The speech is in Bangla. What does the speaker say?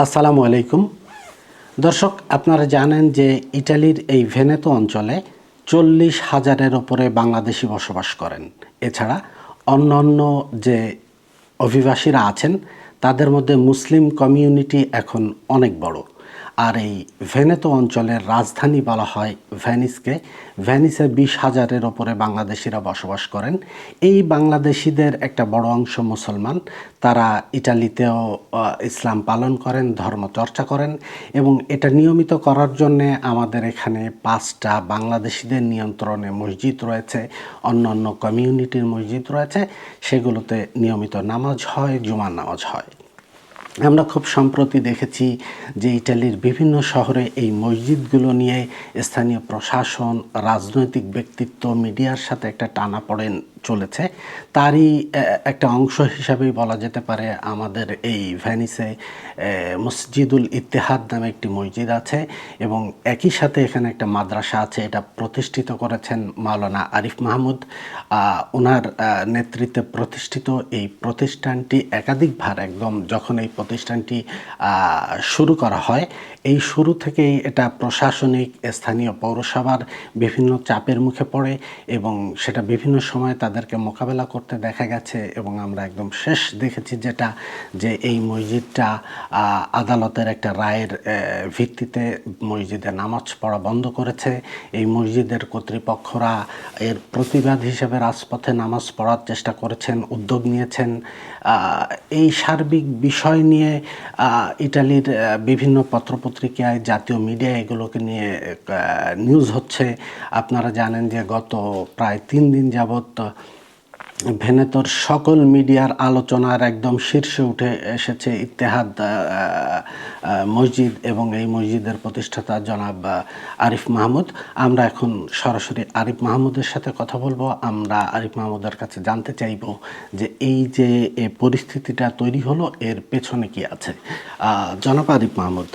আসসালামু আলাইকুম দর্শক, আপনারা জানেন যে ইটালির এই ভেনেতো অঞ্চলে 40,000-এর ওপরে বাংলাদেশি বসবাস করেন। এছাড়া অন্যান্য যে অভিবাসীরা আছেন তাদের মধ্যে মুসলিম কমিউনিটি এখন অনেক বড়। আর এই ভেনেতো অঞ্চলের রাজধানী বলা হয় ভেনিসকে। ভেনিসে 20,000-এর ওপরে বাংলাদেশিরা বসবাস করেন। এই বাংলাদেশিদের একটা বড় অংশ মুসলমান। তারা ইটালিতেও ইসলাম পালন করেন, ধর্ম চর্চা করেন এবং এটা নিয়মিত করার জন্যে আমাদের এখানে 5টা বাংলাদেশিদের নিয়ন্ত্রণে মসজিদ রয়েছে, অন্যান্য কমিউনিটির মসজিদ রয়েছে। সেগুলোতে নিয়মিত নামাজ হয়, জুমার নামাজ হয়। আমরা খুব সম্প্রতি দেখেছি যে ইটালির বিভিন্ন শহরে এই মসজিদগুলো নিয়ে স্থানীয় প্রশাসন, রাজনৈতিক ব্যক্তিত্ব, মিডিয়ার সাথে একটা টানাপোড়েন চলেছে। তারই একটা অংশ হিসাবেই বলা যেতে পারে আমাদের এই ভেনিসে মসজিদুল ইত্তেহাদ নামে একটি মসজিদ আছে এবং একই সাথে এখানে একটা মাদ্রাসা আছে। এটা প্রতিষ্ঠিত করেছেন মাওলানা আরিফ মাহমুদ। ওনার নেতৃত্বে প্রতিষ্ঠিত এই প্রতিষ্ঠানটি একাধিকবার একদম যখন এই প্রতিষ্ঠানটি শুরু করা হয়, এই শুরু থেকেই এটা প্রশাসনিক স্থানীয় পৌরসভার বিভিন্ন চাপের মুখে পড়ে এবং সেটা বিভিন্ন সময় তাদেরকে মোকাবেলা করতে দেখা গেছে। এবং আমরা একদম শেষ দেখেছি যেটা, যে এই মসজিদটা আদালতের একটা রায়ের ভিত্তিতে মসজিদে নামাজ পড়া বন্ধ করেছে। এই মসজিদের কর্তৃপক্ষরা এর প্রতিবাদ হিসেবে রাজপথে নামাজ পড়ার চেষ্টা করেছেন, উদ্যোগ নিয়েছেন। এই সার্বিক বিষয় নিয়ে ইটালির বিভিন্ন পত্রপত্রিকায়, জাতীয় মিডিয়া এগুলোকে নিয়ে নিউজ হচ্ছে। আপনারা জানেন যে গত প্রায় 3 দিন যাবৎ ভেনেতোর সকল মিডিয়ার আলোচনার একদম শীর্ষে উঠে এসেছে ইত্তেহাদ মসজিদ এবং এই মসজিদের প্রতিষ্ঠাতা জনাব আরিফ মাহমুদ। আমরা এখন সরাসরি আরিফ মাহমুদের সাথে কথা বলবো। আমরা আরিফ মাহমুদের কাছে জানতে চাইব যে এই যে পরিস্থিতিটা তৈরি হলো এর পেছনে কি আছে। জনাব আরিফ মাহমুদ,